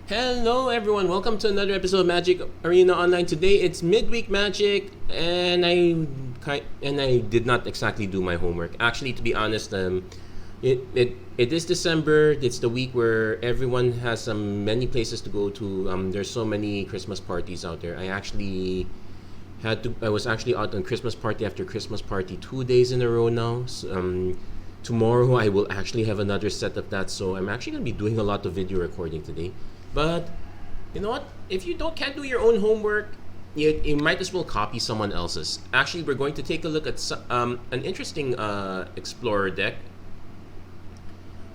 Hello everyone, welcome to another episode of Magic Arena Online. Today it's midweek Magic, and I did not exactly do my homework. Actually, to be honest, it is December. It's the week where everyone has many places to go to. There's so many Christmas parties out there. I was actually out on Christmas party after Christmas party 2 days in a row now. So, tomorrow I will actually have another set of that, so I'm actually going to be doing a lot of video recording today. But you know what? If you can't do your own homework, you might as well copy someone else's. Actually, we're going to take a look at an interesting Explorer deck.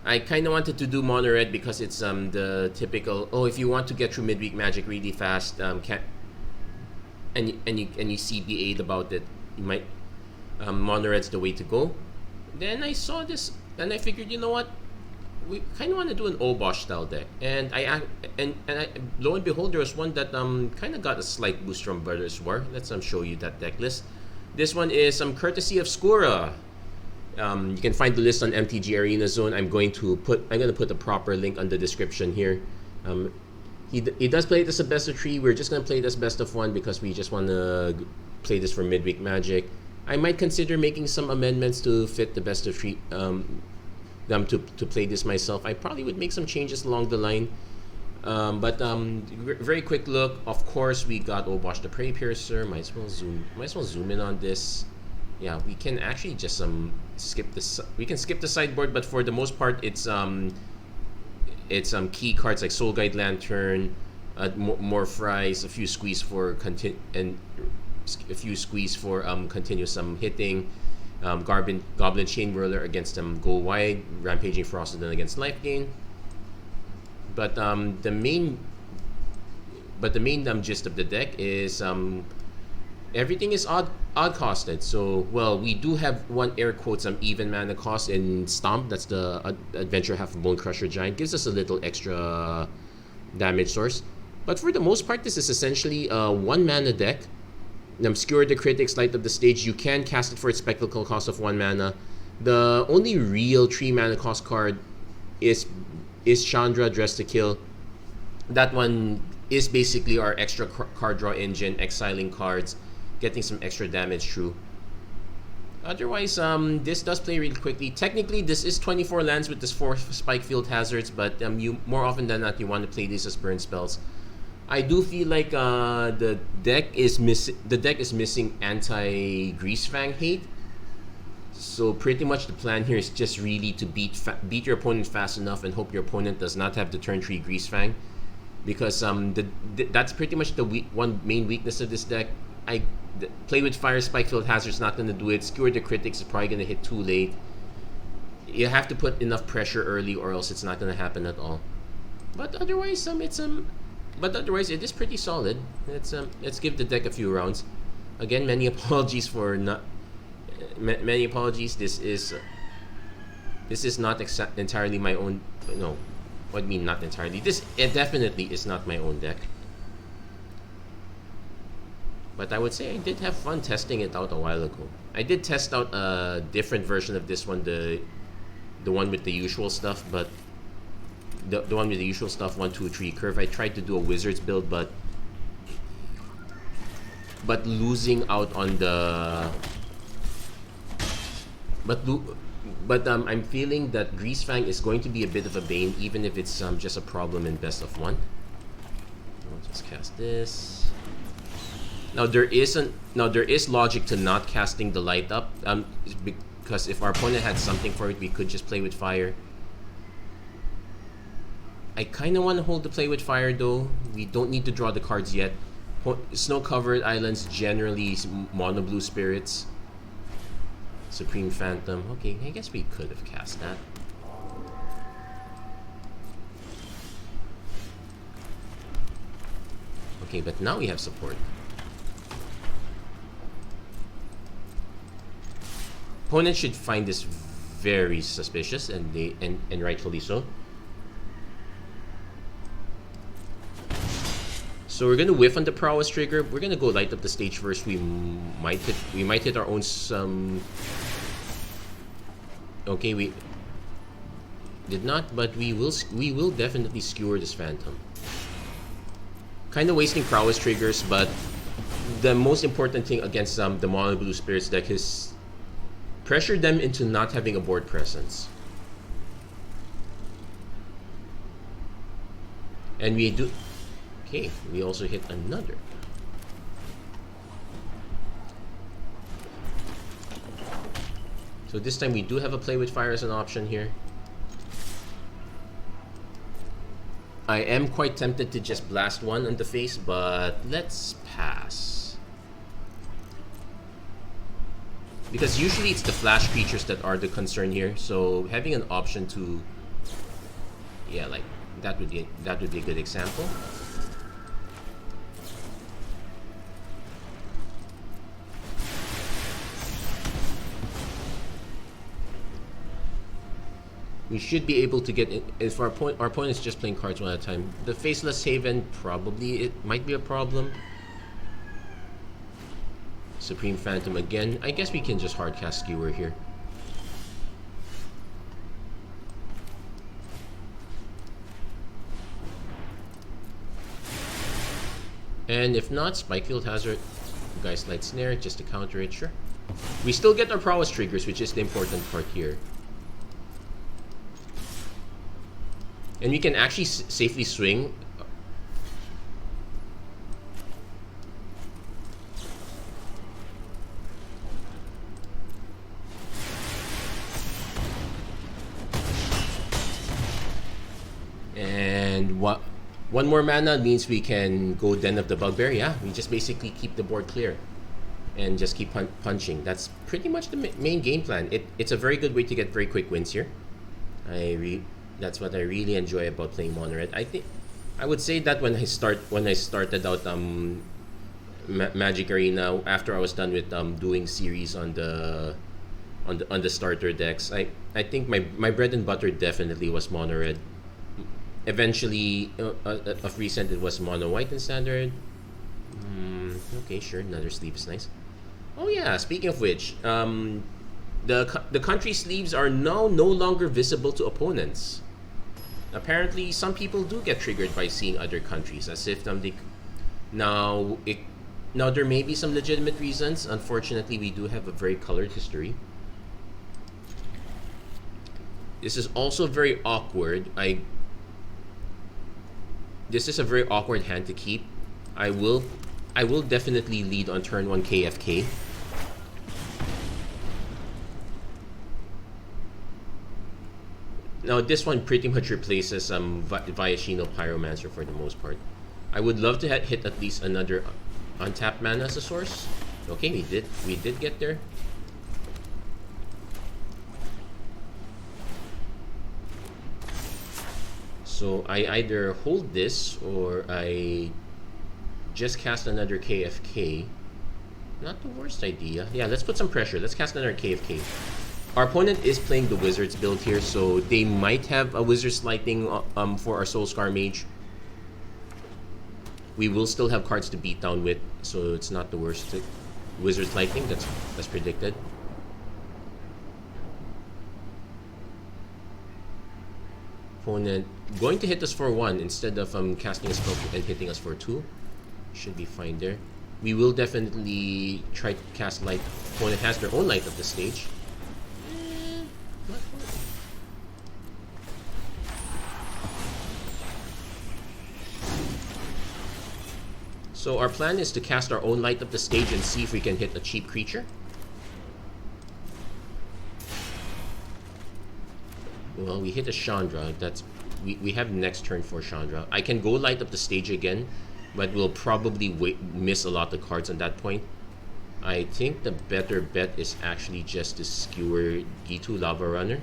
I kind of wanted to do mono red because it's the typical, if you want to get through midweek Magic really fast, and you CBA'd about it, you might mono red's the way to go. Then I saw this and I figured, you know what? We kind of want to do an Obosh style deck, and lo and behold, there was one that kind of got a slight boost from Brothers War. Let's show you that deck list. This one is courtesy of Skura. You can find the list on MTG Arena Zone. I'm going to put the proper link on the description here. He does play it as a best of 3. We're just gonna play it as best of 1 because we just want to play this for midweek Magic. I might consider making some amendments to fit the best of 3. To play this myself. I probably would make some changes along the line. But very quick look. Of course, we got Obosh the Prey Piercer. Might as well zoom in on this. Yeah, we can actually just skip this. We can skip the sideboard, but for the most part, it's key cards like Soul Guide Lantern, more fries, a few squeeze for continuous hitting. Goblin Chain Whirler against Go Wide, Rampaging Frostodon against Life Gain. But the main gist of the deck is everything is odd costed. So we do have one air quotes even mana cost in Stomp. That's the Adventure Half Bone Crusher Giant. Gives us a little extra damage source. But for the most part, this is essentially a 1 mana deck. Skura the Critics, Light Up the Stage. You can cast it for its spectacle cost of 1 mana. The only real 3 mana cost card is Chandra, Dress to Kill. That one is basically our extra card draw engine, exiling cards, getting some extra damage through. Otherwise, this does play really quickly. Technically, this is 24 lands with this 4 Spike Field Hazards, but you more often than not, you want to play these as burn spells. I do feel like the deck is missing anti-Greasefang hate. So pretty much the plan here is just really to beat your opponent fast enough and hope your opponent does not have the turn 3 Greasefang, because that's pretty much the one main weakness of this deck. Play with Fire, Spikefield Hazard's not going to do it. Skewer the Critics is probably going to hit too late. You have to put enough pressure early, or else it's not going to happen at all. But otherwise, it is pretty solid. Let's give the deck a few rounds. Again, many apologies for not. Many apologies. This is not entirely my own. No, what I mean not entirely. It definitely is not my own deck. But I would say I did have fun testing it out a while ago. I did test out a different version of this one, the one with the usual stuff, but. The one with the usual stuff, 1, 2, 3 curve. I tried to do a Wizards build, but losing out on the. I'm feeling that Greasefang is going to be a bit of a bane, even if it's just a problem in best of 1. I'll just cast this. Now there is logic to not casting the Light Up, because if our opponent had something for it, we could just play with Fire. I kind of want to hold the Play with Fire though. We don't need to draw the cards yet. Snow-covered islands generally mono blue spirits. Supreme Phantom. Okay, I guess we could have cast that. Okay, but now we have support. Opponents should find this very suspicious, and rightfully so. So we're gonna whiff on the prowess trigger. We're gonna go light up the stage first. We might hit our own some. Okay, Did not, but we will definitely skewer this Phantom. Kind of wasting prowess triggers, but the most important thing against the mono blue spirits deck is pressure them into not having a board presence. And we do. Okay, we also hit another. So this time we do have a play with fire as an option here. I am quite tempted to just blast one on the face, but let's pass. Because usually it's the flash creatures that are the concern here, so having an option to, yeah, like that would be a good example. We should be able to get in, if our opponent is just playing cards one at a time. The Faceless Haven, probably it might be a problem. Supreme Phantom again. I guess we can just hardcast Skewer here. And if not, Spikefield Hazard, Geist Light Snare, just to counter it, sure. We still get our prowess triggers, which is the important part here. And we can actually safely swing. And one more mana means we can go Den of the Bugbear. Yeah, we just basically keep the board clear and just keep punching. That's pretty much the main game plan. It's a very good way to get very quick wins here. That's what I really enjoy about playing Mono Red. I would say that when I started out Magic Arena, after I was done with doing series on the starter decks, I think my bread and butter definitely was Mono Red. Eventually, of recent, it was Mono White in Standard. Okay, sure, another sleeve is nice. Oh yeah, speaking of which, the country sleeves are now no longer visible to opponents. Apparently, some people do get triggered by seeing other countries, as if now there may be some legitimate reasons. Unfortunately, we do have a very colored history. This is also very awkward. This is a very awkward hand to keep. I will definitely lead on turn 1 KFK. Now this one pretty much replaces Viashino Pyromancer for the most part. I would love to hit at least another untapped mana as a source. Okay, we did get there. So I either hold this or I just cast another KFK. Not the worst idea. Yeah, let's put some pressure. Let's cast another KFK. Our opponent is playing the Wizards build here, so they might have a Wizard's Lightning for our Soulscar Mage. We will still have cards to beat down with, so it's not the worst. Wizard's Lightning, that's predicted. Opponent going to hit us for 1 instead of casting a spell and hitting us for 2. Should be fine there. We will definitely try to cast Light. Opponent has their own Light of the stage. So our plan is to cast our own Light up the stage and see if we can hit a cheap creature. Well, we hit a Chandra. We have next turn for Chandra. I can go Light up the stage again, but we'll probably miss a lot of cards on that point. I think the better bet is actually just to skewer G2 Lava Runner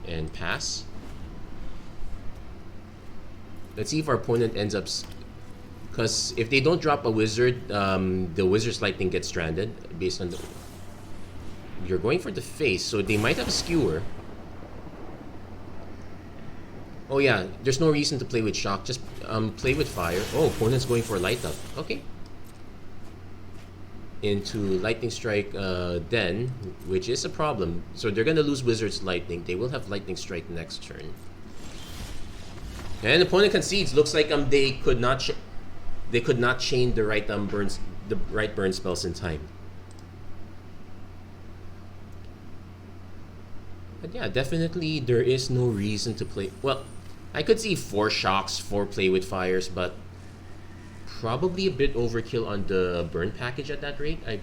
and pass. Let's see if our opponent ends up, because if they don't drop a wizard, the Wizard's Lightning gets stranded based on the. You're going for the face, so they might have a skewer. Oh yeah, there's no reason to play with shock. Just play with fire. Oh, opponent's going for light up. Okay. into Lightning Strike then, which is a problem. So they're gonna lose Wizard's Lightning. They will have Lightning Strike next turn. And opponent concedes. Looks like they could not chain the right burn spells in time. But yeah, definitely there is no reason to play. Well, I could see 4 shocks, 4 play with fires, but probably a bit overkill on the burn package at that rate. I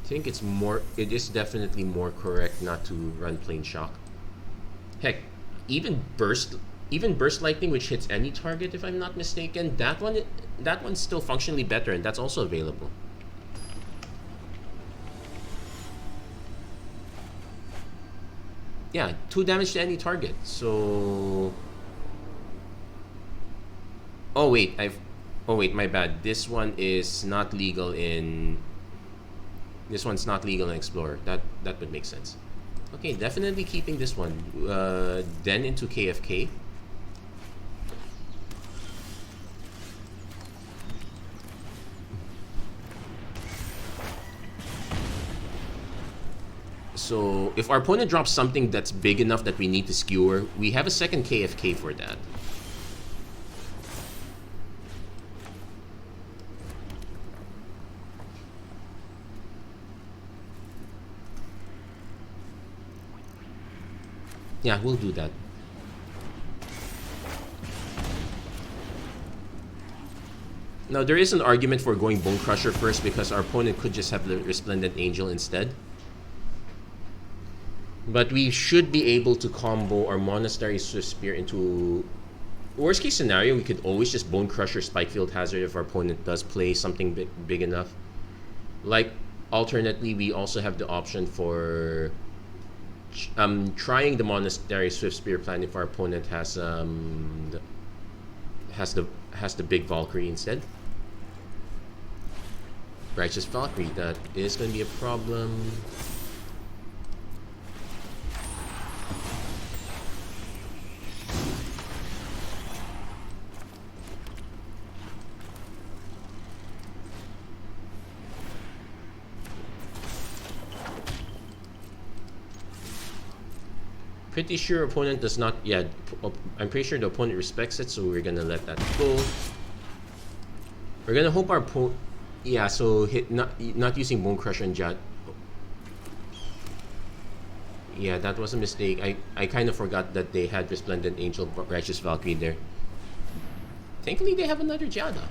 think it is definitely more correct not to run plain shock. Heck, even burst lightning, which hits any target if I'm not mistaken, that one's still functionally better, and that's also available. Yeah, 2 damage to any target. So oh wait, my bad. This one is not legal in Explorer. That would make sense. Okay, definitely keeping this one. Then into KFK. So if our opponent drops something that's big enough that we need to skewer, we have a second KFK for that. Yeah, we'll do that. Now, there is an argument for going Bone Crusher first because our opponent could just have the Resplendent Angel instead. But we should be able to combo our Monastery Swift Spear into... Worst case scenario, we could always just Bone Crusher Spikefield Hazard if our opponent does play something big enough. Like, alternately, we also have the option for trying the Monastery Swift Spear plan if our opponent has the big Valkyrie instead. Righteous Valkyrie, that is going to be a problem. Pretty sure opponent does not. Yeah, I'm pretty sure the opponent respects it, so we're gonna let that go. We're gonna hope our opponent. Yeah, so not using Bone Crusher and Jad. Yeah, that was a mistake. I kind of forgot that they had Resplendent Angel, Righteous Valkyrie there. Thankfully, they have another Jada.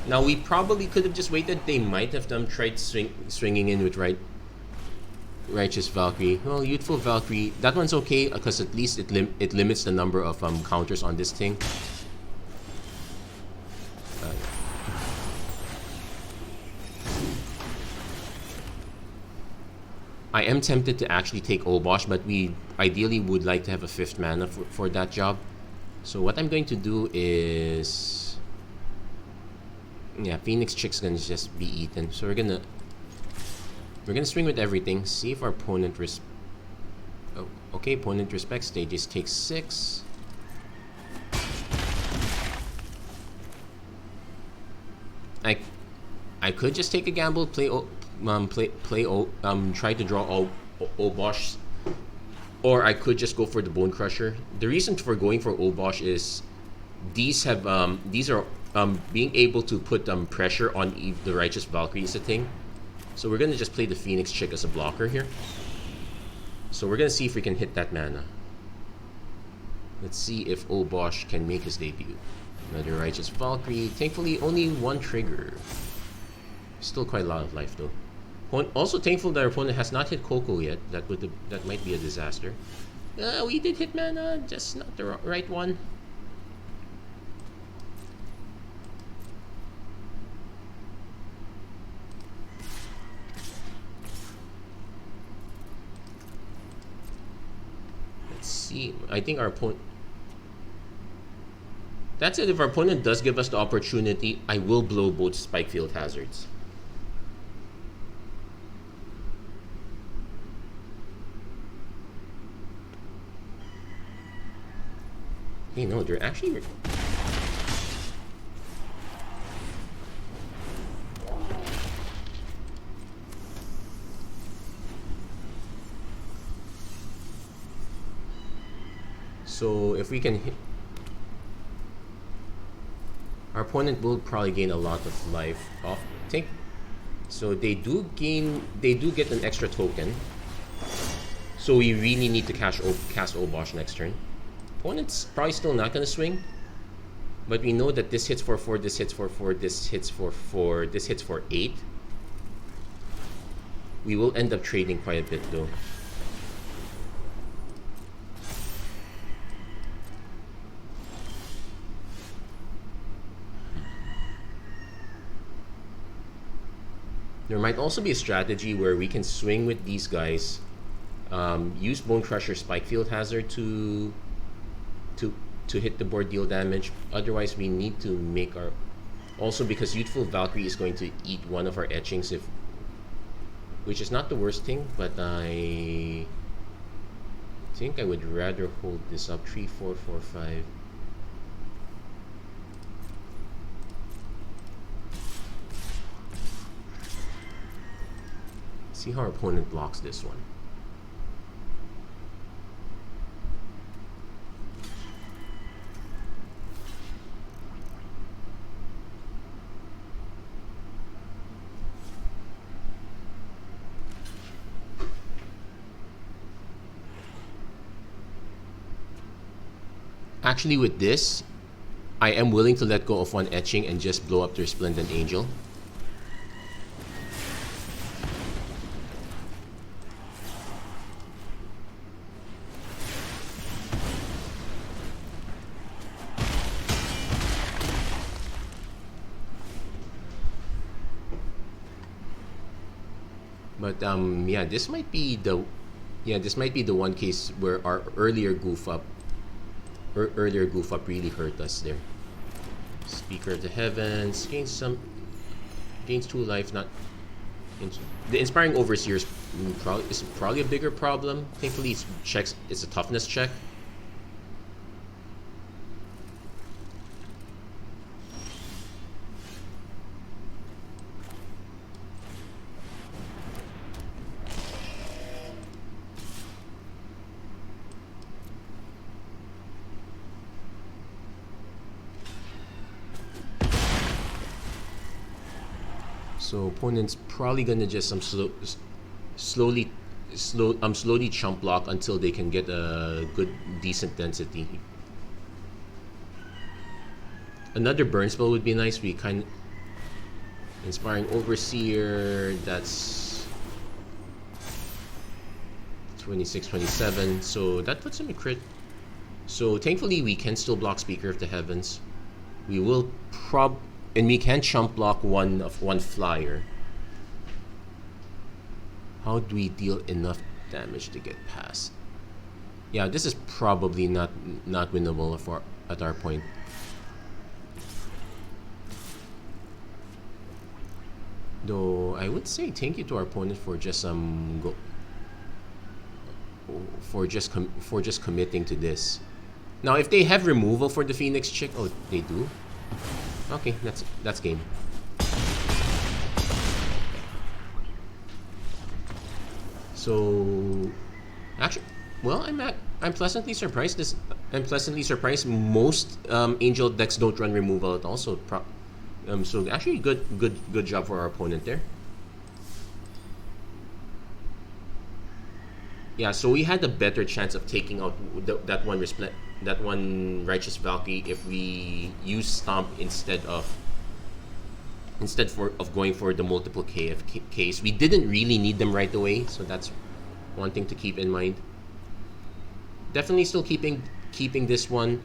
Now, we probably could have just waited. They might have tried swinging in with Righteous Valkyrie. Well, Youthful Valkyrie, that one's okay because at least it limits the number of counters on this thing. I am tempted to actually take Obosh, but we ideally would like to have a 5th mana for that job. So what I'm going to do is... Yeah, Phoenix Chick's gonna just be eaten. So we're gonna swing with everything. See if our opponent okay, opponent respects. They just take 6. I could just take a gamble, try to draw Obosh, or I could just go for the Bone Crusher. The reason for going for Obosh is these are being able to put pressure on the Righteous Valkyrie is a thing. So we're gonna just play the Phoenix Chick as a blocker here. So we're gonna see if we can hit that mana. Let's see if Obosh can make his debut. Another Righteous Valkyrie. Thankfully, only 1 trigger. Still quite a lot of life though. Also thankful that our opponent has not hit Coco yet. That might be a disaster. We did hit mana, just not the right one. See, I think our opponent... That's it. If our opponent does give us the opportunity, I will blow both Spikefield Hazards. You know, they're actually... So if we can hit... Our opponent will probably gain a lot of life off. So they do get an extra token. So we really need to cast Obosh next turn. Opponent's probably still not gonna swing. But we know that this hits for 4, this hits for 4, this hits for 4, this hits for 8. We will end up trading quite a bit though. There might also be a strategy where we can swing with these guys, use Bone Crusher Spike Field Hazard to hit the board, deal damage. Otherwise, we need to make our... Also, because Youthful Valkyrie is going to eat one of our etchings, which is not the worst thing, but I think I would rather hold this up. 3, 4, 4, 5. See how our opponent blocks this one. Actually, with this, I am willing to let go of one etching and just blow up their Splendid Angel. But yeah, this might be the one case where our earlier goof up really hurt us there. Speaker of the Heavens gains 2 life. Not the Inspiring Overseer is probably a bigger problem. Thankfully, it's a toughness check. So opponent's probably gonna just slowly chump block until they can get a decent density. Another burn spell would be nice. We kind of Inspiring Overseer. That's 26, 27. So that puts him in crit. So thankfully we can still block Speaker of the Heavens. We will and we can chump block one flyer. How do we deal enough damage to get past? Yeah, this is probably not winnable at our point. Though I would say thank you to our opponent for just committing to this. Now, if they have removal for the Phoenix Chick, oh, they do. Okay, that's game. So, actually, well, I'm pleasantly surprised. I'm pleasantly surprised. Most Angel decks don't run removal at all. So, so actually, good job for our opponent there. Yeah, so we had a better chance of taking out that one Righteous Valkyrie if we use Stomp instead of going for the multiple KFKs. We didn't really need them right away, so that's one thing to keep in mind. Definitely still keeping this one.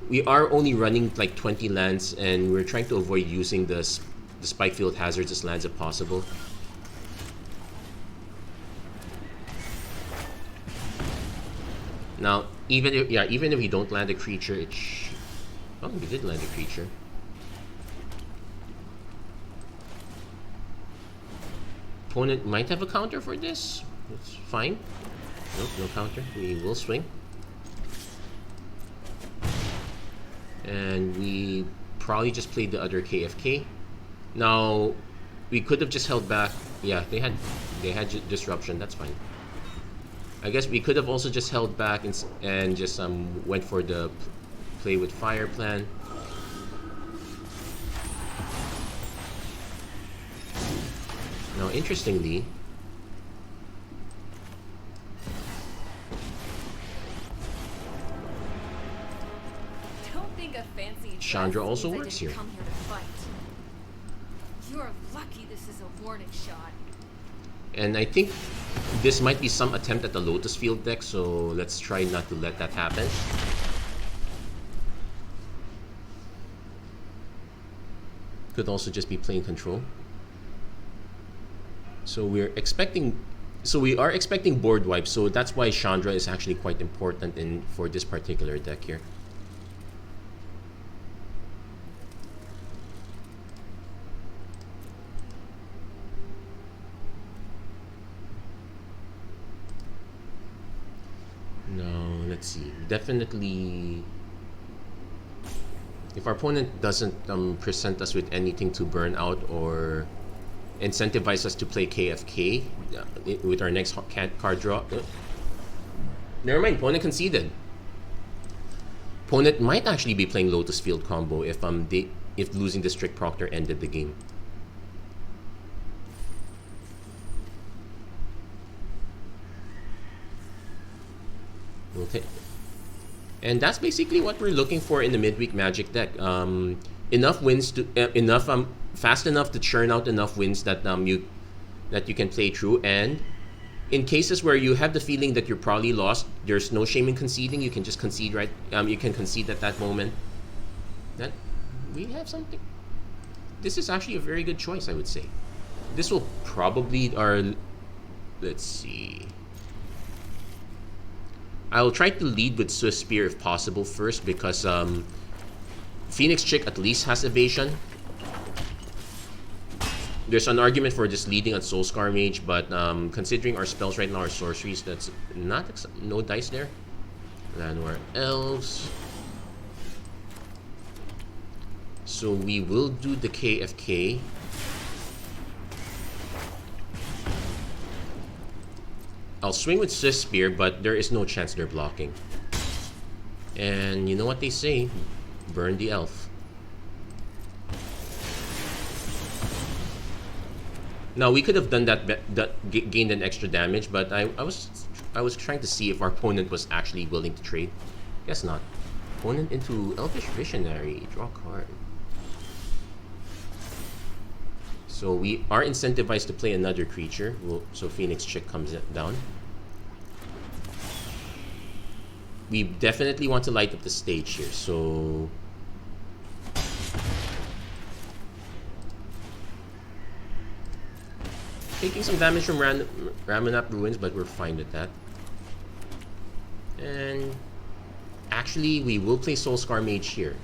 We are only running like 20 lands, and we're trying to avoid using the Spike Field Hazards as lands if possible. Now, even if you don't land a creature, oh, we did land a creature. Opponent might have a counter for this. It's fine. Nope, no counter. We will swing. And we probably just played the other KFK. Now, we could have just held back. Yeah, they had disruption. That's fine. I guess we could have also just held back and just went for the play with fire plan. Now, interestingly, don't think a fancy Chandra also works here. Come here to fight. You're lucky this is a warning shot. And I think this might be some attempt at the Lotus Field deck, so let's try not to let that happen. Could also just be playing control. So we are expecting board wipe, so that's why Chandra is actually quite important for this particular deck here. Now, let's see. Definitely, if our opponent doesn't present us with anything to burn out or incentivize us to play KFK with our next card draw. Never mind, opponent conceded. Opponent might actually be playing Lotus Field combo if losing the Strict Proctor ended the game. Okay. And that's basically what we're looking for in the midweek Magic deck. Enough wins to fast enough to churn out enough wins that you can play through. And in cases where you have the feeling that you're probably lost, there's no shame in conceding. You can just concede right. You can concede at that moment. That we have something. This is actually a very good choice, I would say. This will probably let's see. I'll try to lead with Swift Spear if possible first, because Phoenix Chick at least has evasion. There's an argument for just leading on Soulscar Mage, but considering our spells right now are sorceries, that's not no dice there. Llanowar Elves. So we will do the KFK. I'll swing with Swift Spear, but there is no chance they're blocking. And you know what they say, burn the elf. Now we could have done that gained an extra damage, but I was trying to see if our opponent was actually willing to trade. Guess not. Opponent into Elvish Visionary, draw a card. So we are incentivized to play another creature. So Phoenix Chick comes down. We definitely want to light up the stage here. So taking some damage from Ramunap Ruins, but we're fine with that. And actually, we will play Soulscar Mage here.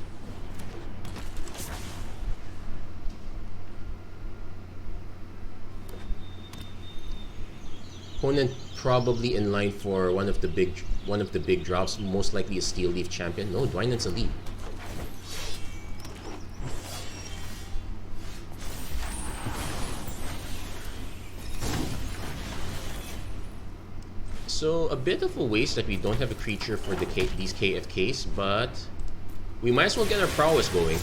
Opponent probably in line for one of the big drops, most likely a Steel Leaf Champion. No, Dwynen's Elite. So a bit of a waste that we don't have a creature for these KFKs, but we might as well get our prowess going.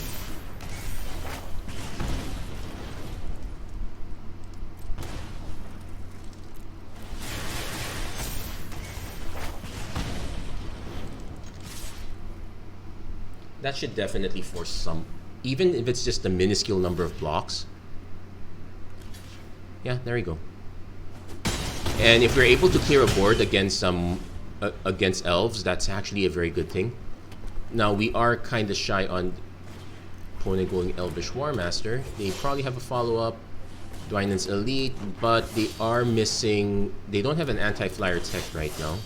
That should definitely force some, even if it's just a minuscule number of blocks. Yeah, there we go. And if we're able to clear a board against against elves, that's actually a very good thing. Now we are kind of shy on opponent going Elvish Warmaster. They probably have a follow-up, Dwynen's Elite, but they are missing. They don't have an anti-flyer tech right now.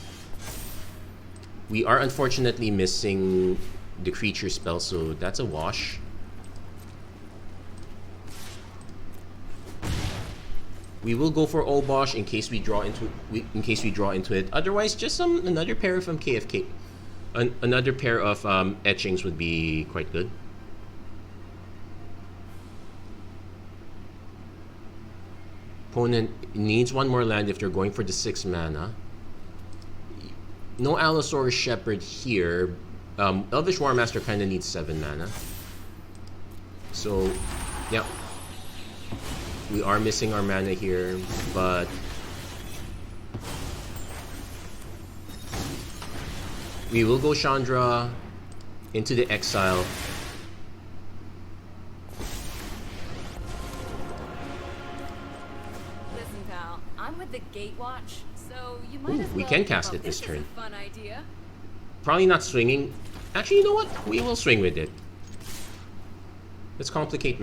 We are unfortunately missing the creature spell, so that's a wash. We will go for Obosh in case we draw into it. Otherwise, just another pair from KFK. Another pair of etchings would be quite good. Opponent needs one more land if they're going for the 6 mana. No Allosaurus Shepherd here. Elvish War Master kind of needs 7 mana. So, yeah. We are missing our mana here, but we will go Chandra into the exile. Listen, pal, I'm with the Gatewatch, so you might as well. We can cast it this this turn. is a fun idea. Probably not swinging. Actually, you know what? We will swing with it. Let's complicate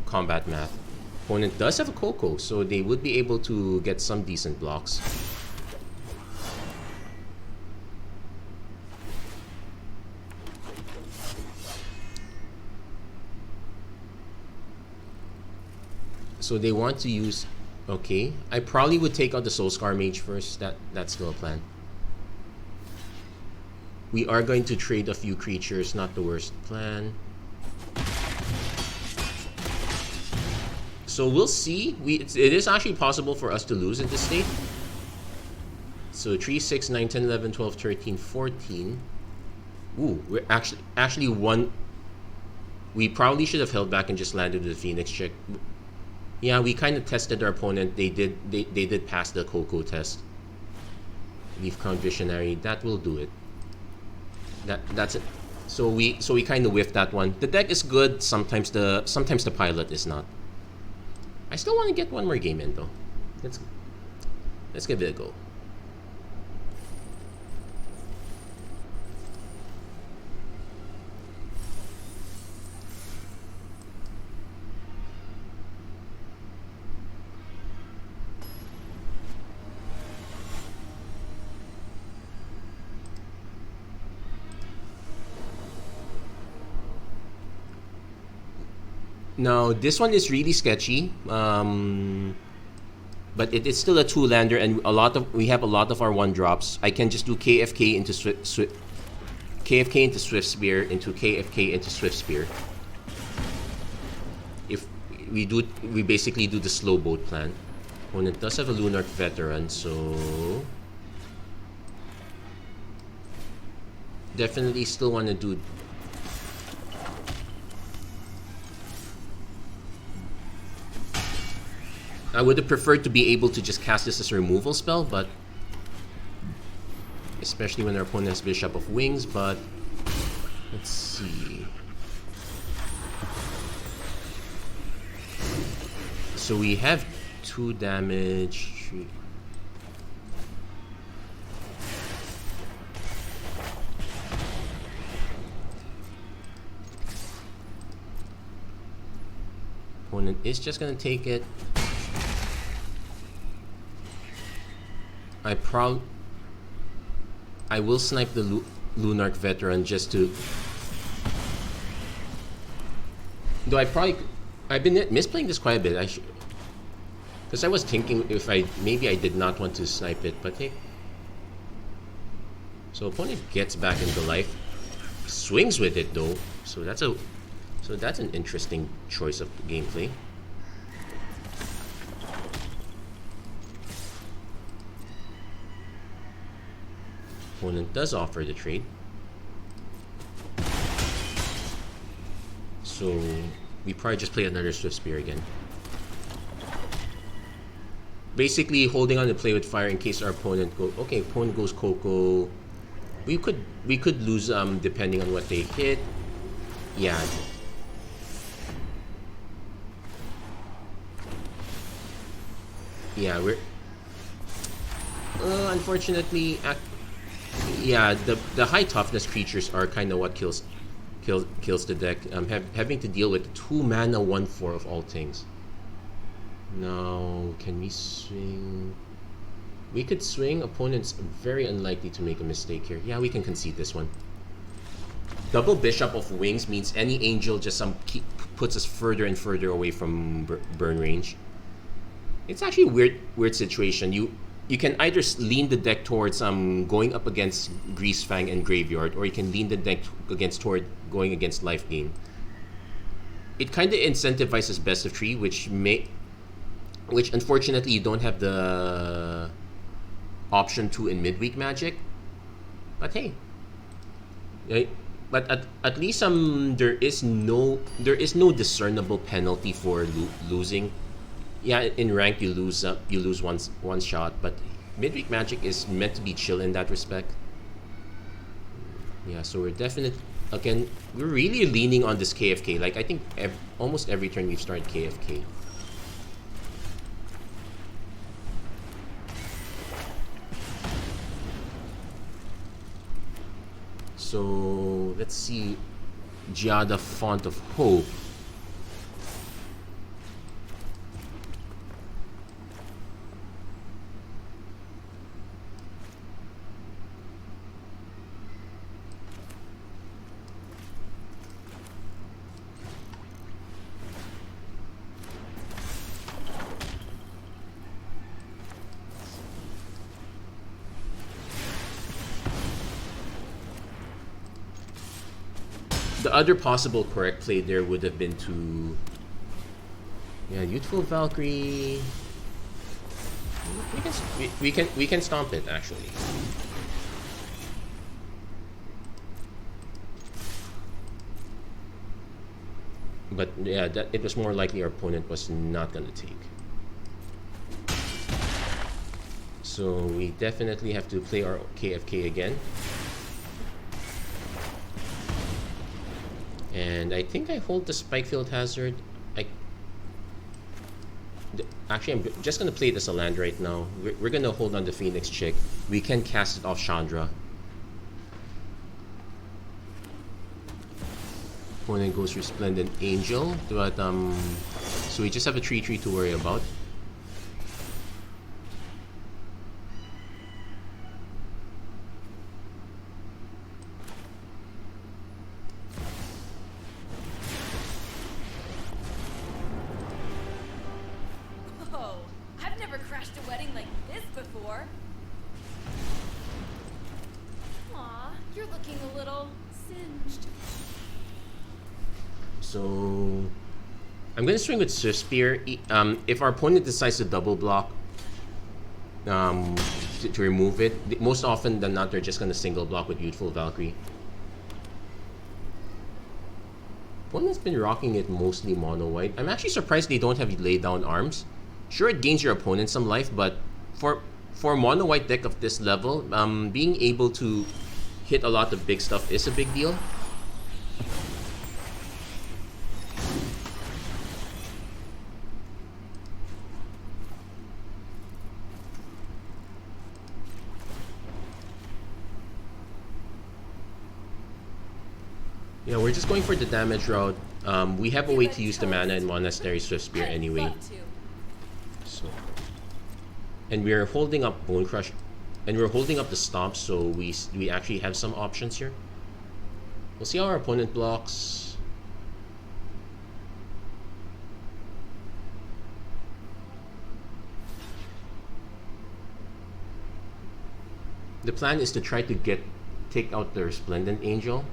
combat math. Opponent does have a Coco, so they would be able to get some decent blocks. So they want to use... Okay. I probably would take out the Soulscar Mage first. That's still a plan. We are going to trade a few creatures. Not the worst plan. So we'll see. It is actually possible for us to lose in this state. So 3, 6, 9, 10, 11, 12, 13, 14. Ooh, we're actually one... We probably should have held back and just landed with the Phoenix check. Yeah, we kind of tested our opponent. They did pass the Coco test. Leaf Count Visionary. That will do it. That's it. So we kind of whiffed that one. The deck is good. Sometimes the pilot is not. I still want to get one more game in though. Let's give it a go. Now this one is really sketchy, but it is still a 2-lander, and we have a lot of our 1-drops. I can just do KFK into KFK into Swift Spear into KFK into Swift Spear. If we basically do the slow boat plan. Opponent does have a Lunarch Veteran, so definitely still want to do. I would have preferred to be able to just cast this as a removal spell, but especially when our opponent has Bishop of Wings, but let's see. So we have 2 damage. 3. Opponent is just gonna take it. I will snipe the Lunarch Veteran just to... Though I've been misplaying this quite a bit. Because I was thinking if maybe I did not want to snipe it, but hey. So opponent gets back into life. Swings with it though. So that's an interesting choice of gameplay. Opponent does offer the trade. So we probably just play another Swift Spear again. Basically holding on to play with fire in case our opponent opponent goes Coco. We could lose depending on what they hit. Yeah. Yeah, we're unfortunately yeah, the high toughness creatures are kind of what kills the deck. Having to deal with 2 mana 1/4 of all things. Now, can we swing? We could swing. Opponent's very unlikely to make a mistake here. Yeah, we can concede this one. Double Bishop of Wings means any angel just puts us further and further away from burn range. It's actually a weird situation. you can either lean the deck towards going up against Greasefang and Graveyard, or you can lean the deck toward going against Life Gain. It kind of incentivizes best of 3, which unfortunately you don't have the option to in midweek Magic. But hey, right? But at least there is no discernible penalty for losing. Yeah, in rank you lose one shot, but midweek Magic is meant to be chill in that respect. Yeah, so we're really leaning on this KFK. Like, I think almost every turn we've started KFK. So let's see, Giada, Font of Hope. The other possible correct play there would have been to, yeah, Youthful Valkyrie. We can stomp it actually. But yeah, it was more likely our opponent was not gonna take. So we definitely have to play our KFK again. And I think I hold the Spikefield Hazard. Actually, I'm just going to play it as a land right now. We're going to hold on the Phoenix Chick. We can cast it off Chandra. Opponent goes Resplendent Angel. But, so we just have a 3/3 to worry about. I'm going to swing with Swift Spear. If our opponent decides to double block to remove it, most often than not, they're just going to single block with Youthful Valkyrie. Opponent's been rocking it mostly mono white. I'm actually surprised they don't have lay down arms. Sure, it gains your opponent some life, but for a mono white deck of this level, being able to hit a lot of big stuff is a big deal. Yeah, we're just going for the damage route. We have a way to use the mana in Monastery Swift Spear anyway. So, and we're holding up Bone Crush, and we're holding up the Stomp, so we actually have some options here. We'll see how our opponent blocks. The plan is to try to take out the Resplendent Angel.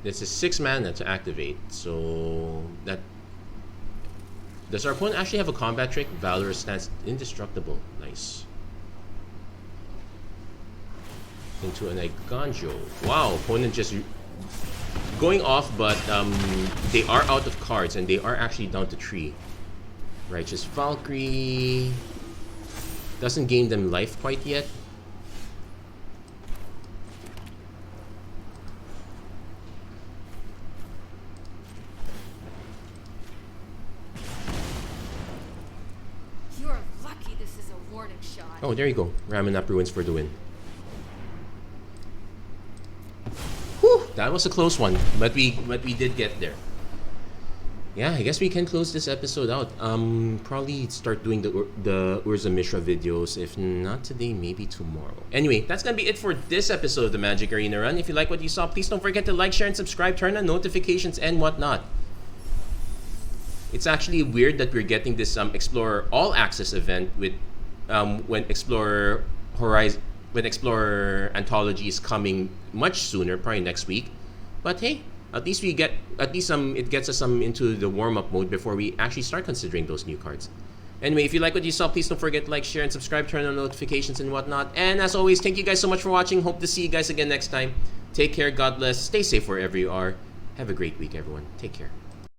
It's a 6 mana to activate, so that... Does our opponent actually have a combat trick? Valorous Stance Indestructible. Nice. Into an Iganjo. Wow, opponent just going off, but they are out of cards and they are actually down to 3. Righteous Valkyrie doesn't gain them life quite yet. Oh, there you go. Ramming up Ruins for the win. Whew, that was a close one, but we did get there. yeah, I guess we can close this episode out. Probably start doing the Urza Mishra videos. If not today, maybe tomorrow. Anyway, that's gonna be it for this episode of the Magic Arena Run. If you like what you saw, please don't forget to like, share, and subscribe. Turn on notifications and whatnot. It's actually weird that we're getting this Explorer All Access event with when Explorer Horizon, when Explorer Anthology is coming much sooner, probably next week. But hey, at least it gets us into the warm up mode before we actually start considering those new cards. Anyway, if you like what you saw, please don't forget to like, share, and subscribe. Turn on notifications and whatnot. And as always, thank you guys so much for watching. Hope to see you guys again next time. Take care. God bless. Stay safe wherever you are. Have a great week, everyone. Take care.